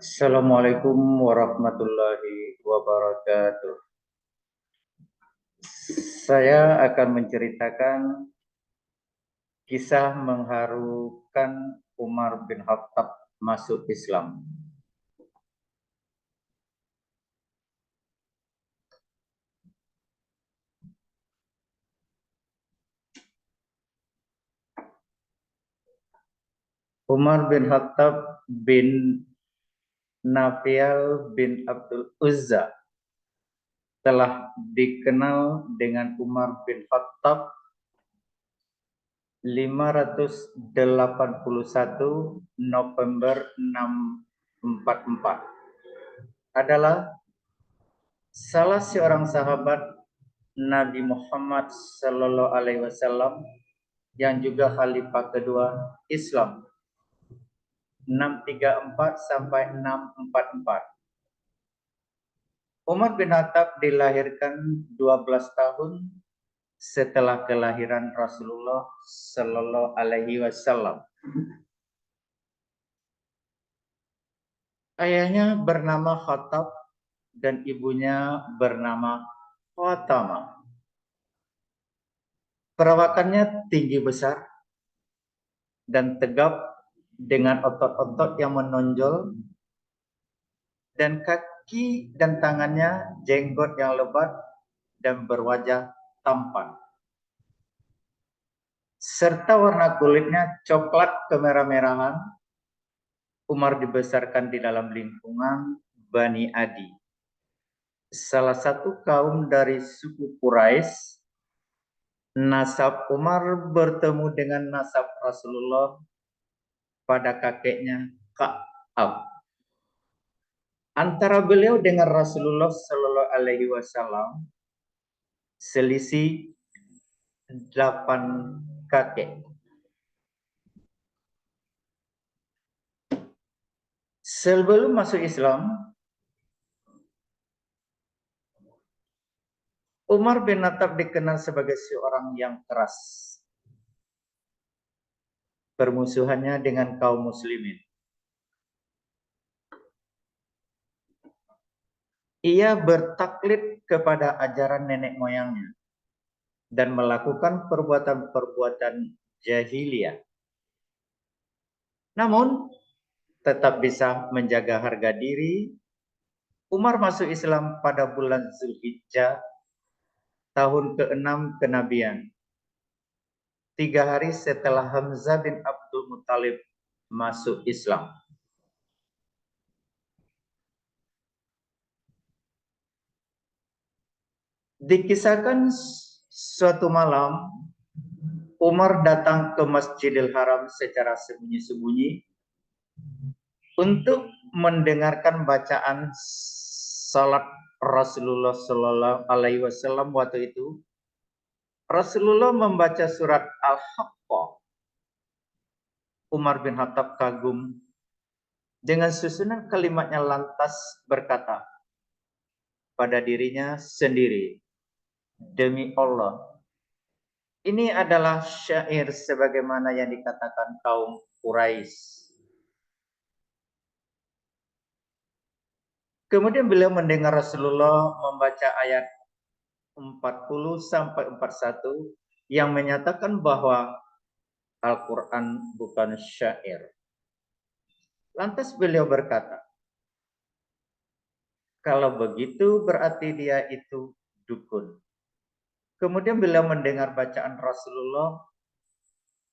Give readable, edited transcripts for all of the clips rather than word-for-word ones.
Assalamualaikum warahmatullahi wabarakatuh. Saya akan menceritakan kisah mengharukan Umar bin Khattab masuk Islam. Umar bin Khattab bin Nafial bin Abdul Uzza telah dikenal dengan Umar bin Khattab 581 November 644 adalah salah seorang sahabat Nabi Muhammad Sallallahu Alaihi Wasallam yang juga khalifah kedua Islam 634 sampai 644. Umar bin Khattab dilahirkan 12 tahun setelah kelahiran Rasulullah Sallallahu Alaihi Wasallam. Ayahnya bernama Khattab dan ibunya bernama Fatimah. Perawakannya tinggi besar dan tegap dengan otot-otot yang menonjol dan kaki dan tangannya jenggot yang lebat dan berwajah tampan. Serta warna kulitnya coklat kemerah-merahan. Umar dibesarkan di dalam lingkungan Bani Adi, salah satu kaum dari suku Quraisy. Nasab Umar bertemu dengan nasab Rasulullah pada kakeknya Ka'ab. Antara beliau dengan Rasulullah Sallallahu Alaihi Wasallam selisih 8 kakek. Sebelum masuk Islam, Umar bin Khattab dikenal sebagai seorang yang keras. Permusuhannya dengan kaum muslimin. Ia bertaklid kepada ajaran nenek moyangnya dan melakukan perbuatan-perbuatan jahiliyah. Namun, tetap bisa menjaga harga diri. Umar masuk Islam pada bulan Zulhijjah, tahun ke-6 kenabian. 3 hari setelah Hamzah bin Abdul Muthalib masuk Islam. Dikisahkan suatu malam Umar datang ke Masjidil Haram secara sembunyi-sembunyi untuk mendengarkan bacaan salat Rasulullah Sallallahu Alaihi Wasallam waktu itu. Rasulullah membaca surat Al-Haqqah. Umar bin Khattab kagum dengan susunan kalimatnya, lantas berkata pada dirinya sendiri, demi Allah, ini adalah syair sebagaimana yang dikatakan kaum Quraisy. Kemudian beliau mendengar Rasulullah membaca ayat 40 sampai 41 yang menyatakan bahwa Al-Quran bukan syair. Lantas beliau berkata, kalau begitu berarti dia itu dukun. Kemudian beliau mendengar bacaan Rasulullah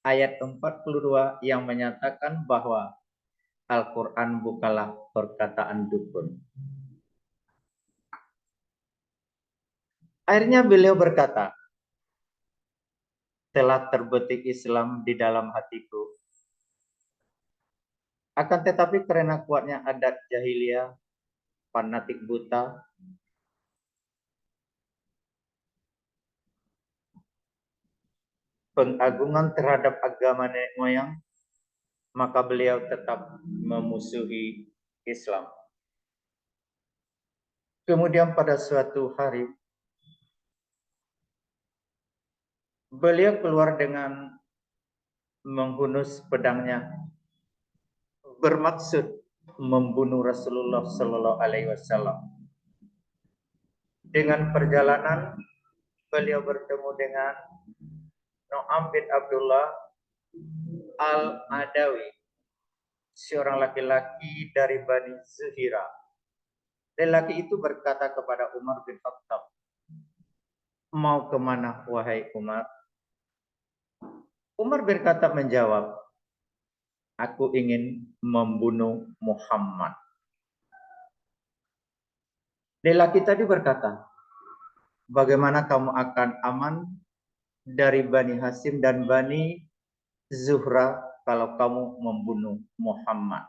ayat 42 yang menyatakan bahwa Al-Quran bukanlah perkataan dukun. Akhirnya beliau berkata, telah terbetik Islam di dalam hatiku. Akan tetapi karena kuatnya adat jahiliyah, fanatik buta, pengagungan terhadap agama nenek moyang, maka beliau tetap memusuhi Islam. Kemudian pada suatu hari, beliau keluar dengan menghunus pedangnya, bermaksud membunuh Rasulullah Sallallahu Alaihi Wasallam. Dengan perjalanan beliau bertemu dengan Nu'aim bin Abdullah Al-Adawi, seorang laki-laki dari Bani Zuhira. Lelaki itu berkata kepada Umar bin Khattab, "Mau kemana wahai Umar?" Umar bin Khattab menjawab, "Aku ingin membunuh Muhammad." Lelaki tadi berkata, "Bagaimana kamu akan aman dari Bani Hashim dan Bani Zuhra kalau kamu membunuh Muhammad?"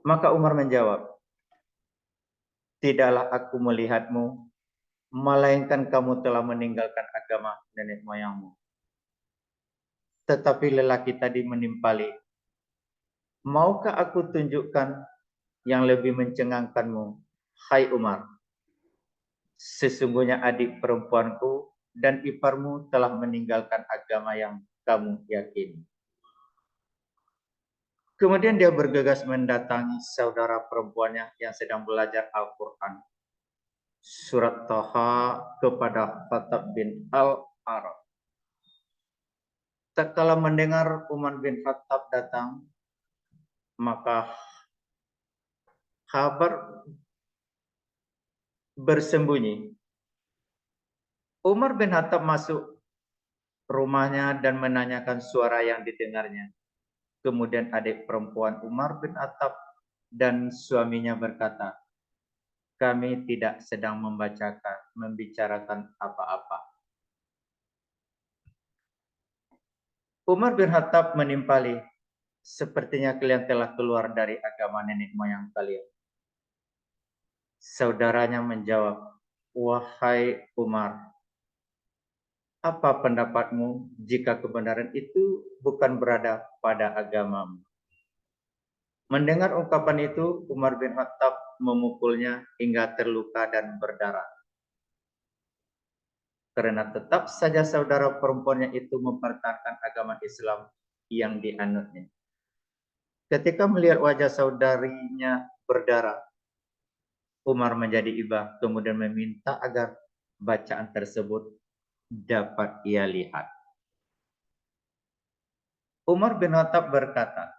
Maka Umar menjawab, "Tidaklah aku melihatmu, melainkan kamu telah meninggalkan agama nenek moyangmu." Tetapi lelaki tadi menimpali, "Maukah aku tunjukkan yang lebih mencengangkanmu, hai Umar? Sesungguhnya adik perempuanku dan iparmu telah meninggalkan agama yang kamu yakini." Kemudian dia bergegas mendatangi saudara perempuannya yang sedang belajar Al-Quran. Surat Taha kepada Khattab bin Al-Arab. Tatkala mendengar Umar bin Khattab datang, maka kabar bersembunyi. Umar bin Khattab masuk rumahnya dan menanyakan suara yang didengarnya. Kemudian adik perempuan Umar bin Khattab dan suaminya berkata, "Kami tidak sedang membicarakan apa-apa." Umar bin Khattab menimpali, "Sepertinya kalian telah keluar dari agama nenek moyang kalian." Saudaranya menjawab, "Wahai Umar, apa pendapatmu jika kebenaran itu bukan berada pada agamamu?" Mendengar ungkapan itu, Umar bin Khattab memukulnya hingga terluka dan berdarah. Karena tetap saja saudara perempuannya itu mempertahankan agama Islam yang dianutnya. Ketika melihat wajah saudarinya berdarah, Umar menjadi iba, kemudian meminta agar bacaan tersebut dapat ia lihat. Umar bin Khattab berkata,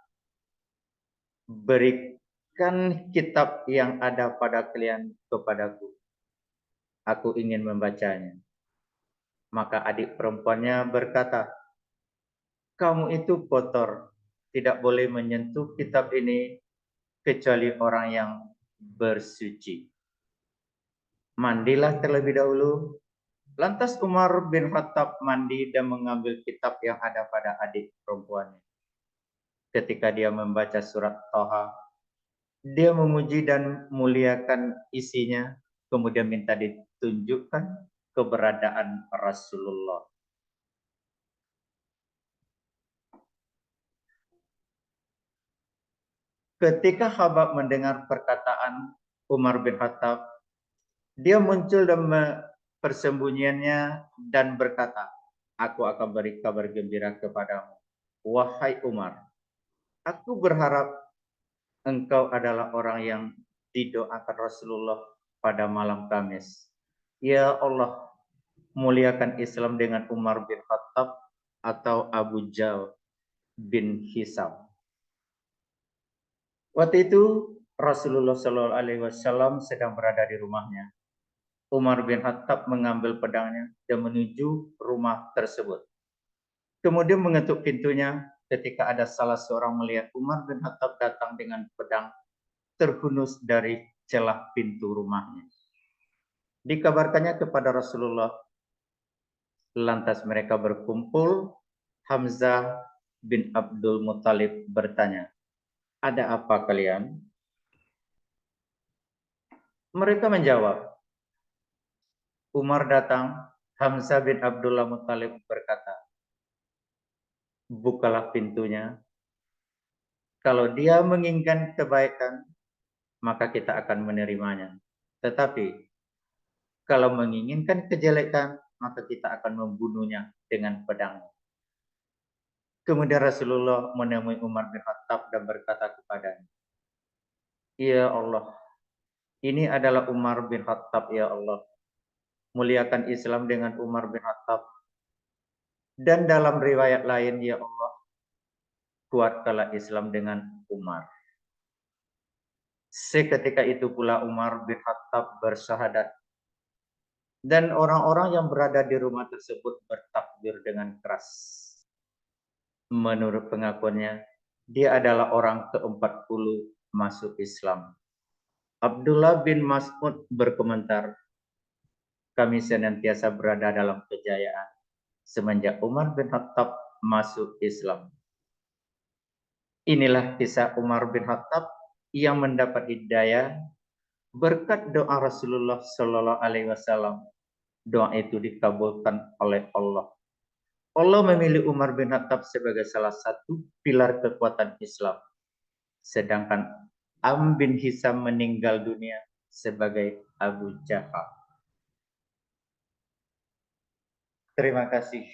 "Berikan kitab yang ada pada kalian kepadaku. Aku ingin membacanya." Maka adik perempuannya berkata, "Kamu itu kotor, tidak boleh menyentuh kitab ini kecuali orang yang bersuci. Mandilah terlebih dahulu." Lantas Umar bin Khattab mandi dan mengambil kitab yang ada pada adik perempuannya. Ketika dia membaca surat Thaha, dia memuji dan muliakan isinya, kemudian minta ditunjukkan keberadaan Rasulullah. Ketika Habab mendengar perkataan Umar bin Khattab, dia muncul dalam persembunyiannya dan berkata, "Aku akan beri kabar gembira kepadamu. Wahai Umar, aku berharap engkau adalah orang yang didoakan Rasulullah pada malam Kamis. Ya Allah, muliakan Islam dengan Umar bin Khattab atau Abu Jal bin Hisam." Waktu itu Rasulullah Shallallahu Alaihi Wasallam sedang berada di rumahnya. Umar bin Khattab mengambil pedangnya dan menuju rumah tersebut. Kemudian mengetuk pintunya ketika ada salah seorang melihat Umar bin Khattab datang dengan pedang terhunus dari celah pintu rumahnya. Dikabarkannya kepada Rasulullah. Lantas mereka berkumpul. Hamzah bin Abdul Muthalib bertanya, "Ada apa kalian?" Mereka menjawab, "Umar datang." Hamzah bin Abdullah Muthalib berkata, "Bukalah pintunya. Kalau dia menginginkan kebaikan, maka kita akan menerimanya. Tetapi kalau menginginkan kejelekan, maka kita akan membunuhnya dengan pedang." Kemudian Rasulullah menemui Umar bin Khattab dan berkata kepadanya, "Ya Allah, ini adalah Umar bin Khattab ya Allah. Muliakan Islam dengan Umar bin Khattab. Dan dalam riwayat lain, ya Allah, kuatkanlah Islam dengan Umar." Seketika itu pula Umar bin Khattab bersyahadat. Dan orang-orang yang berada di rumah tersebut bertakbir dengan keras. Menurut pengakuannya, dia adalah orang ke-40 masuk Islam. Abdullah bin Mas'ud berkomentar, kami senantiasa berada dalam kejayaan semenjak Umar bin Khattab masuk Islam. Inilah kisah Umar bin Khattab yang mendapat hidayah berkat doa Rasulullah Shallallahu Alaihi Wasallam. Doa itu dikabulkan oleh Allah. Allah memilih Umar bin Khattab sebagai salah satu pilar kekuatan Islam. Sedangkan Am bin Hisam meninggal dunia sebagai Abu Jahal. Terima kasih.